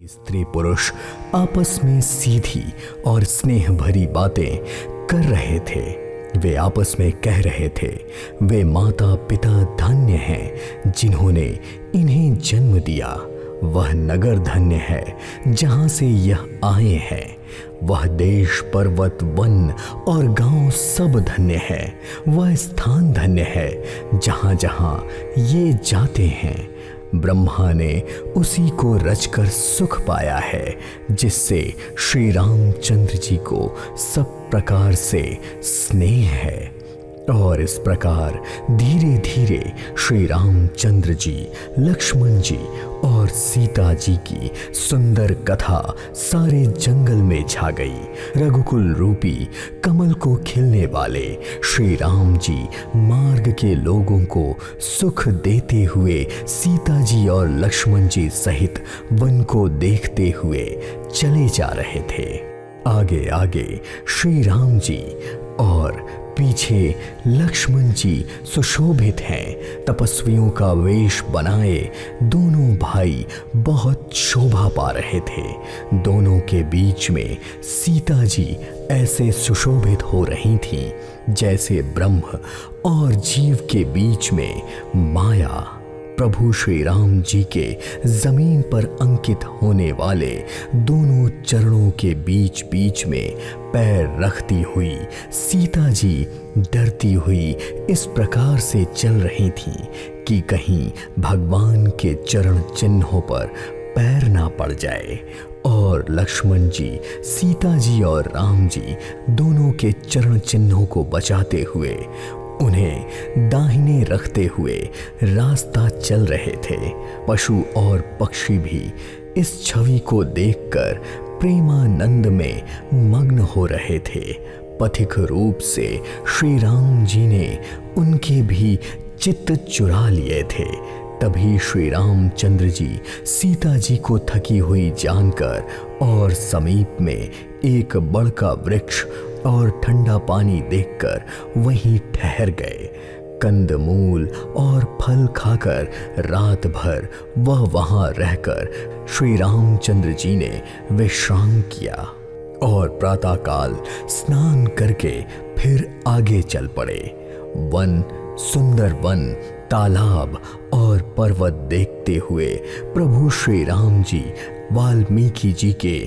स्त्री पुरुष आपस में सीधी और स्नेह भरी बातें कर रहे थे। वे आपस में कह रहे थे, वे माता पिता धन्य हैं जिन्होंने इन्हें जन्म दिया। वह नगर धन्य है जहां से यह आए हैं। वह देश पर्वत वन और गांव सब धन्य है। वह स्थान धन्य है जहां जहां ये जाते हैं। ब्रह्मा ने उसी को रचकर सुख पाया है जिससे श्री रामचंद्र जी को सब प्रकार से स्नेह है। और इस प्रकार धीरे धीरे श्री रामचंद्र जी, लक्ष्मण जी और सीता जी की सुंदर कथा सारे जंगल में छा गई। रघुकुल रूपी कमल को खिलने वाले श्री राम जी मार्ग के लोगों को सुख देते हुए सीता जी और लक्ष्मण जी सहित वन को देखते हुए चले जा रहे थे। आगे आगे श्री राम जी और पीछे लक्ष्मण जी सुशोभित हैं। तपस्वियों का वेश बनाए दोनों भाई बहुत शोभा पा रहे थे। दोनों के बीच में सीता जी ऐसे सुशोभित हो रही थीं जैसे ब्रह्म और जीव के बीच में माया। प्रभु श्री राम जी के जमीन पर अंकित होने वाले दोनों चरणों के बीच बीच में पैर रखती हुई सीता जी डरती हुई इस प्रकार से चल रही थीं कि कहीं भगवान के चरण चिन्हों पर पैर ना पड़ जाए। और लक्ष्मण जी, सीता जी और राम जी दोनों के चरण चिन्हों को बचाते हुए उन्हें दाहिने रखते हुए रास्ता चल रहे थे। पशु और पक्षी भी इस छवि को देखकर प्रेमानंद में मग्न हो रहे थे। पथिक रूप से श्री राम जी ने उनके भी चित्त चुरा लिए थे। तभी श्री रामचंद्र जी सीता जी को थकी हुई जानकर और समीप में एक बड़का वृक्ष और ठंडा पानी देखकर वहीं ठहर गए। कंदमूल और फल खाकर रात भर वह वहां रहकर श्री रामचंद्र जी ने विश्राम किया और प्रातःकाल स्नान करके फिर आगे चल पड़े। वन, सुंदर वन, तालाब और पर्वत देखते हुए प्रभु श्री राम जी वाल्मीकि जी के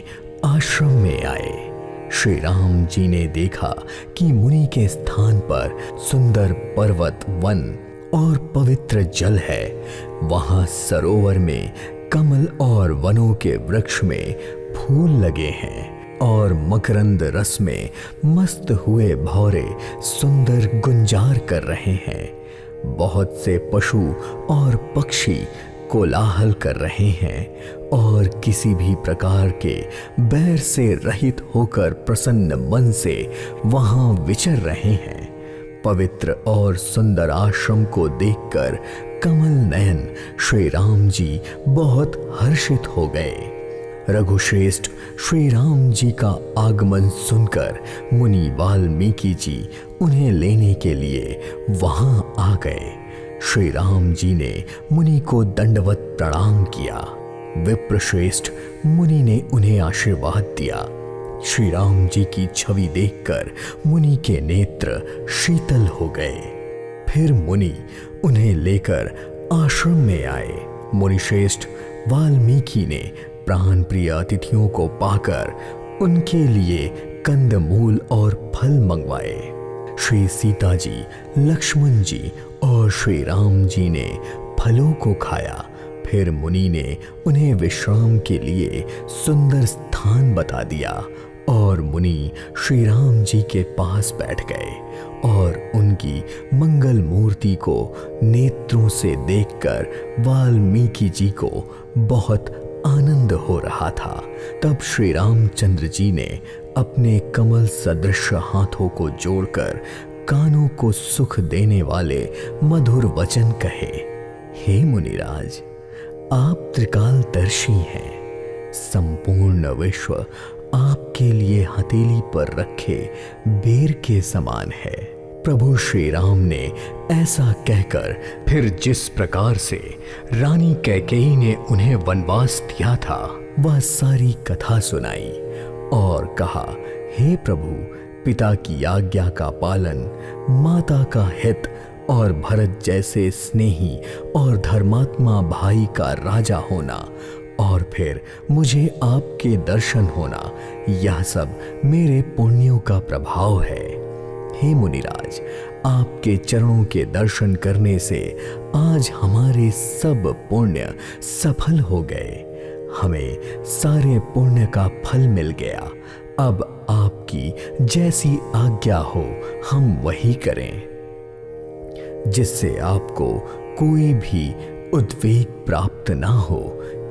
आश्रम में आए। श्री राम जी ने देखा कि मुनि के स्थान पर सुंदर पर्वत, वन और पवित्र जल है। वहां सरोवर में कमल और वनों के वृक्ष में फूल लगे हैं और मकरंद रस में मस्त हुए भौरे सुंदर गुंजार कर रहे हैं। बहुत से पशु और पक्षी कोलाहल कर रहे हैं और किसी भी प्रकार के बैर से रहित होकर प्रसन्न मन से वहां विचर रहे हैं। पवित्र और सुंदर आश्रम को देखकर कमल नयन श्री राम जी बहुत हर्षित हो गए। रघुश्रेष्ठ श्री राम जी का आगमन सुनकर मुनि वाल्मीकि जी उन्हें लेने के लिए वहां आ गए। श्री राम जी ने मुनि को दंडवत प्रणाम किया। विप्रश्रेष्ठ मुनि ने उन्हें आशीर्वाद दिया। श्री राम जी की छवि देखकर मुनि के नेत्र शीतल हो गए। फिर मुनि उन्हें लेकर आश्रम में आए। मुनिश्रेष्ठ वाल्मीकि ने प्राण प्रिय अतिथियों को पाकर उनके लिए कंदमूल और फल मंगवाए। श्री सीता जी, लक्ष्मण जी और श्री राम जी ने फलों को खाया। फिर मुनि ने उन्हें विश्राम के लिए सुंदर स्थान बता दिया और मुनि श्री राम जी के पास बैठ गए और उनकी मंगल मूर्ति को नेत्रों से देखकर वाल्मीकि जी को बहुत आनंद हो रहा था। तब श्री रामचंद्र जी ने अपने कमल सदृश हाथों को जोड़कर कानों को सुख देने वाले मधुर वचन कहे। हे मुनिराज, आप त्रिकालदर्शी हैं। संपूर्ण विश्व आपके लिए हथेली पर रखे बेर के समान है। प्रभु श्री राम ने ऐसा कहकर फिर जिस प्रकार से रानी कैकेयी ने उन्हें वनवास दिया था वह सारी कथा सुनाई और कहा, हे प्रभु, पिता की आज्ञा का पालन, माता का हित और भरत जैसे स्नेही और धर्मात्मा भाई का राजा होना और फिर मुझे आपके दर्शन होना, यह सब मेरे पुण्यों का प्रभाव है। हे मुनिराज, आपके चरणों के दर्शन करने से आज हमारे सब पुण्य सफल हो गए। हमें सारे पुण्य का फल मिल गया। अब आपकी जैसी आज्ञा हो हम वही करें, जिससे आपको कोई भी उद्वेग प्राप्त ना हो,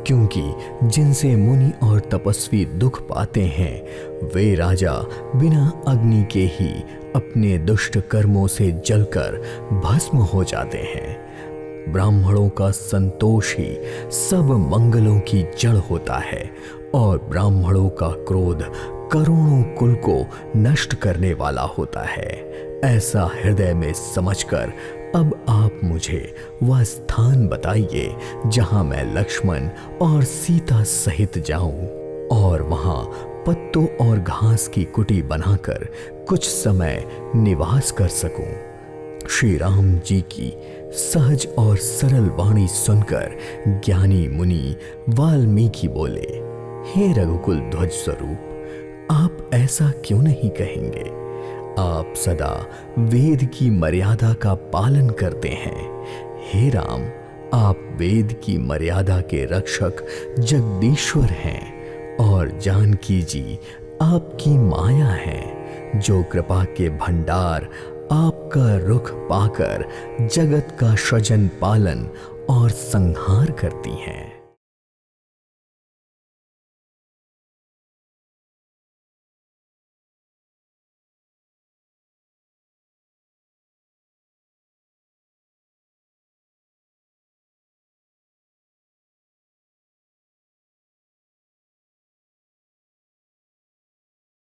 क्योंकि जिनसे मुनि और तपस्वी दुख पाते हैं वे राजा बिना अग्नि के ही अपने दुष्ट कर्मों से जलकर भस्म हो जाते हैं। ब्राह्मणों का संतोष ही सब मंगलों की जड़ होता है और ब्राह्मणों का क्रोध करोड़ों कुल को नष्ट करने वाला होता है। ऐसा हृदय में समझकर अब आप मुझे वह स्थान बताइए जहां मैं लक्ष्मण और सीता सहित जाऊं और वहां पत्तों और घास की कुटी बनाकर कुछ समय निवास कर सकूं। श्री राम जी की सहज और सरल वाणी सुनकर ज्ञानी मुनि वाल्मीकि बोले, हे रघुकुल ध्वज स्वरूप, आप ऐसा क्यों नहीं कहेंगे? आप सदा वेद की मर्यादा का पालन करते हैं। हे राम, आप वेद की मर्यादा के रक्षक जगदीश्वर हैं और जानकी जी आपकी माया है, जो कृपा के भंडार आपका रुख पाकर जगत का सृजन पालन और संहार करती हैं।